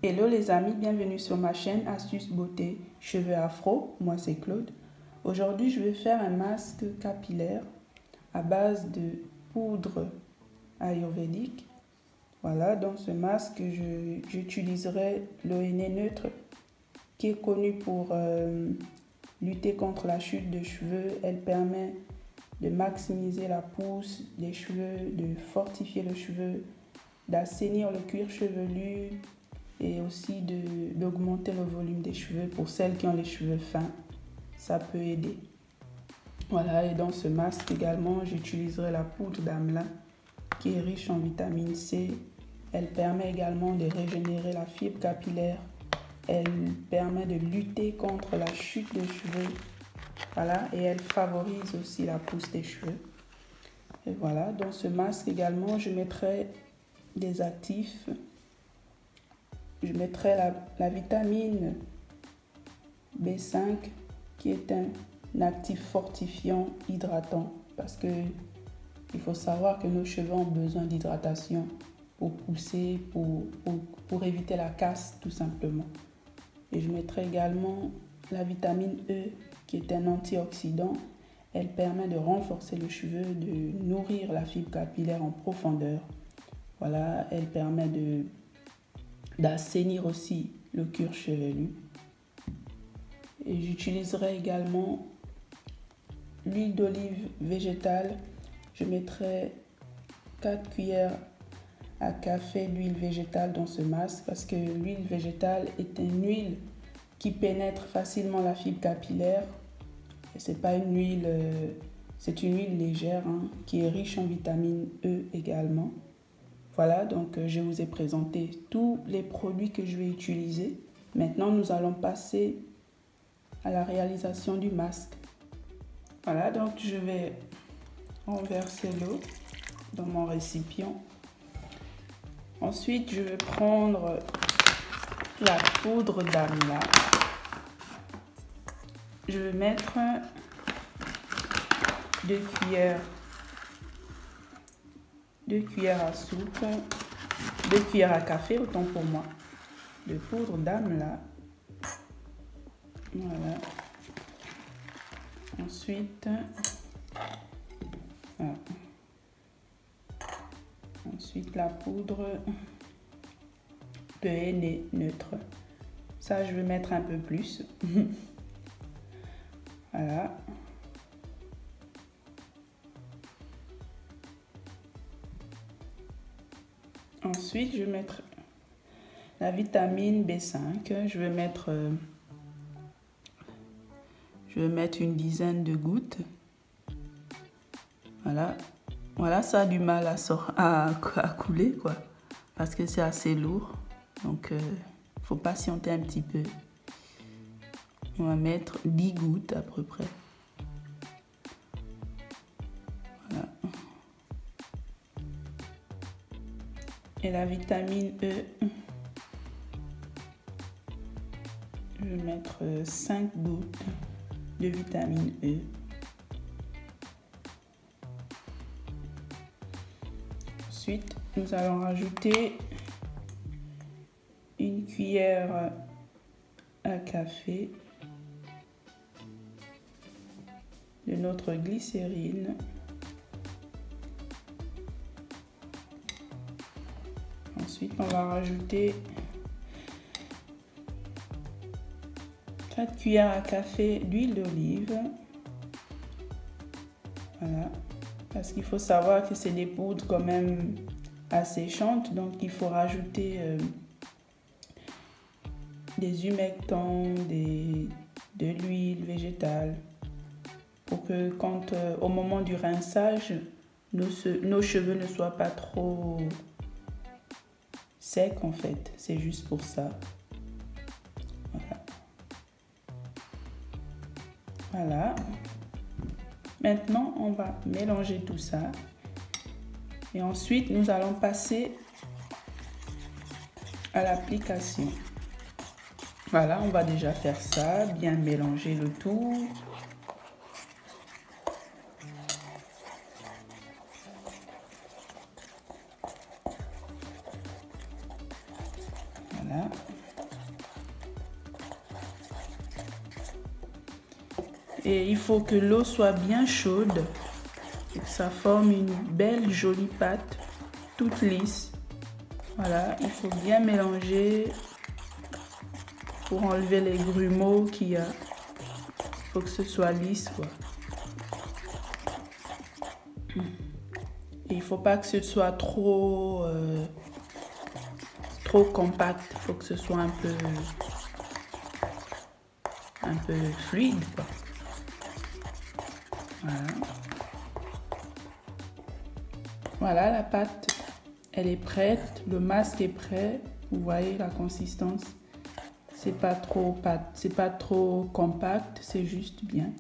Hello les amis, bienvenue sur ma chaîne Astuces Beauté Cheveux Afro, moi c'est Claude. Aujourd'hui je vais faire un masque capillaire à base de poudre ayurvédique. Voilà, dans ce masque j'utiliserai l'ONE neutre qui est connu pour lutter contre la chute de cheveux. Elle permet de maximiser la pousse des cheveux, de fortifier le cheveu, d'assainir le cuir chevelu et aussi d'augmenter le volume des cheveux. Pour celles qui ont les cheveux fins, ça peut aider. Voilà, et dans ce masque également, j'utiliserai la poudre d'Amla qui est riche en vitamine C. Elle permet également de régénérer la fibre capillaire. Elle permet de lutter contre la chute des cheveux. Voilà, et elle favorise aussi la pousse des cheveux. Et voilà, dans ce masque également, je mettrai des actifs. Je mettrai la vitamine B5 qui est un actif fortifiant, hydratant. Parce que il faut savoir que nos cheveux ont besoin d'hydratation pour pousser, pour éviter la casse tout simplement. Et je mettrai également la vitamine E qui est un antioxydant. Elle permet de renforcer le cheveu, de nourrir la fibre capillaire en profondeur. Voilà, elle permet d'assainir aussi le cuir chevelu. Et j'utiliserai également l'huile d'olive végétale. Je mettrai 4 cuillères à café d'huile végétale dans ce masque parce que l'huile végétale est une huile qui pénètre facilement la fibre capillaire. Et c'est pas une huile, c'est une huile légère qui est riche en vitamine E également. Voilà, donc je vous ai présenté tous les produits que je vais utiliser. Maintenant, nous allons passer à la réalisation du masque. Voilà, donc je vais renverser l'eau dans mon récipient. Ensuite, je vais prendre la poudre d'Amla. Je vais mettre 2 cuillères à soupe, 2 cuillères à café, autant pour moi, de poudre d'Amla. Voilà. Ensuite, voilà. Ensuite la poudre de henné neutre. Ça, je vais mettre un peu plus. Voilà. Ensuite, je vais mettre la vitamine B5. Je vais mettre une dizaine de gouttes. Voilà. Voilà, ça a du mal à couler, quoi. Parce que c'est assez lourd. Donc, il faut patienter un petit peu. On va mettre 10 gouttes à peu près. Voilà. Et la vitamine E, je vais mettre 5 gouttes de vitamine E. Ensuite, nous allons rajouter une cuillère à café de notre glycérine. Ensuite, on va rajouter 4 cuillères à café d'huile d'olive. Voilà. Parce qu'il faut savoir que c'est des poudres quand même asséchantes. Donc, il faut rajouter des humectants, de l'huile végétale. Pour que au moment du rinçage, nos cheveux ne soient pas trop secs en fait. C'est juste pour ça. Voilà. Voilà. Maintenant, on va mélanger tout ça. Et ensuite, nous allons passer à l'application. Voilà, on va déjà faire ça, bien mélanger le tout. Voilà. Et il faut que l'eau soit bien chaude et que ça forme une belle jolie pâte toute lisse. Voilà, il faut bien mélanger pour enlever les grumeaux qu'il y a. Il faut que ce soit lisse, quoi. Et il faut pas que ce soit trop compact. Il faut que ce soit un peu fluide, quoi. Voilà. Voilà, la pâte, elle est prête. Le masque est prêt. Vous voyez la consistance. C'est pas trop compact, c'est juste bien.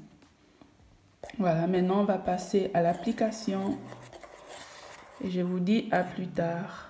Voilà, maintenant on va passer à l'application. Et je vous dis à plus tard.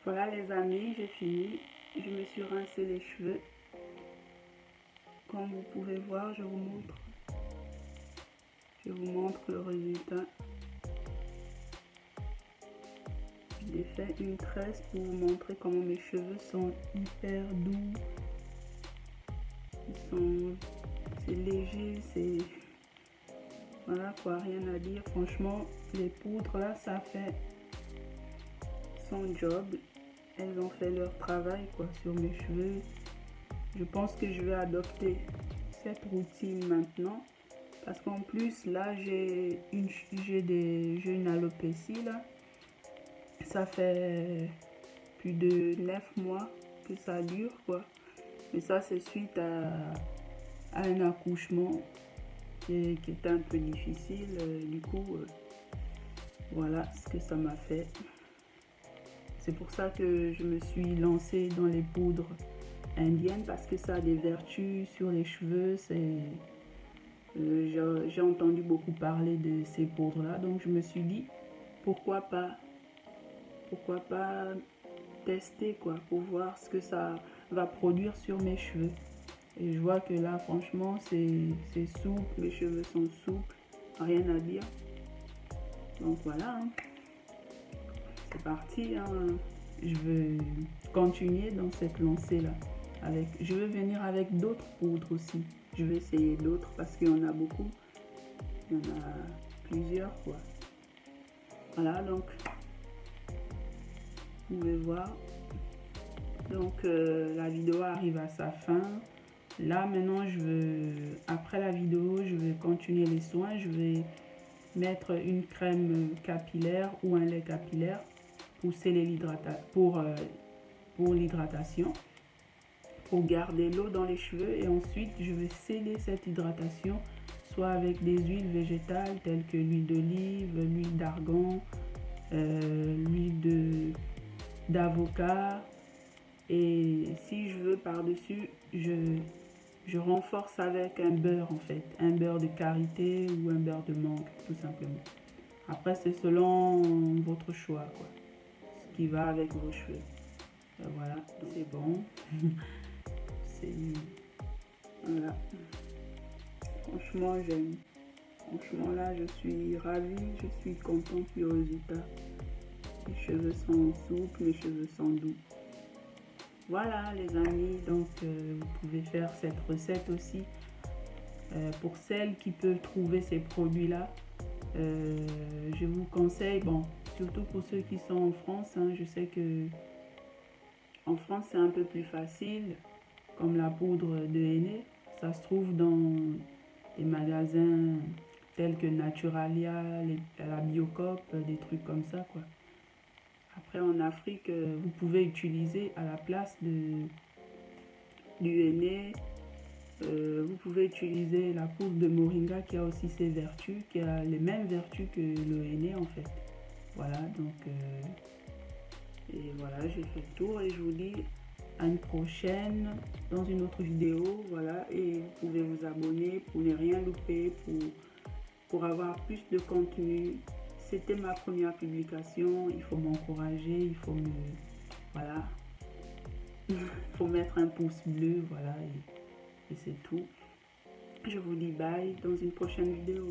Voilà les amis, j'ai fini. Je me suis rincé les cheveux. Comme vous pouvez voir, je vous montre le résultat. J'ai fait une tresse pour vous montrer comment mes cheveux sont hyper doux. C'est léger, c'est... Voilà quoi, rien à dire. Franchement, les poudres là, ça fait son job. Elles ont fait leur travail quoi sur mes cheveux. Je pense que je vais adopter cette routine maintenant. Parce qu'en plus, là, j'ai une alopécie là. Ça fait plus de 9 mois que ça dure quoi. Mais ça, c'est suite à un accouchement qui était un peu difficile. Du coup, voilà ce que ça m'a fait. C'est pour ça que je me suis lancée dans les poudres indiennes parce que ça a des vertus sur les cheveux. J'ai entendu beaucoup parler de ces poudres là, donc je me suis dit pourquoi pas tester quoi pour voir ce que ça va produire sur mes cheveux. Et je vois que là franchement c'est souple, mes cheveux sont souples, rien à dire. Donc voilà, hein. C'est parti, hein. Je vais continuer dans cette lancée là. Je vais venir avec d'autres poudres aussi. Je vais essayer d'autres parce qu'il y en a beaucoup. Il y en a plusieurs quoi. Voilà, donc vous pouvez voir. Donc la vidéo arrive à sa fin. Là maintenant après la vidéo, je vais continuer les soins. Je vais mettre une crème capillaire ou un lait capillaire pour l'hydratation, pour garder l'eau dans les cheveux. Et ensuite, je vais sceller cette hydratation soit avec des huiles végétales telles que l'huile d'olive, l'huile d'argan, l'huile d'avocat, Et si je veux par-dessus, je renforce avec un beurre en fait, un beurre de karité ou un beurre de mangue tout simplement. Après c'est selon votre choix quoi, ce qui va avec vos cheveux. Voilà, c'est bon. C'est voilà. Franchement j'aime. Franchement là je suis ravie, je suis contente du résultat. Mes cheveux sont souples, mes cheveux sont doux. Voilà les amis, donc vous pouvez faire cette recette aussi. Pour celles qui peuvent trouver ces produits-là, je vous conseille, bon, surtout pour ceux qui sont en France, hein, je sais que en France c'est un peu plus facile, comme la poudre de henné, ça se trouve dans des magasins tels que Naturalia, la Biocoop, des trucs comme ça, quoi. Après en Afrique, vous pouvez utiliser à la place du henné, vous pouvez utiliser la poudre de moringa qui a aussi ses vertus, qui a les mêmes vertus que le henné en fait. Voilà, donc et voilà, j'ai fait le tour et je vous dis à une prochaine dans une autre vidéo. Voilà, et vous pouvez vous abonner pour ne rien louper, pour avoir plus de contenu. C'était ma première publication, il faut m'encourager, il faut me... Voilà, il faut mettre un pouce bleu, voilà, et c'est tout. Je vous dis bye dans une prochaine vidéo.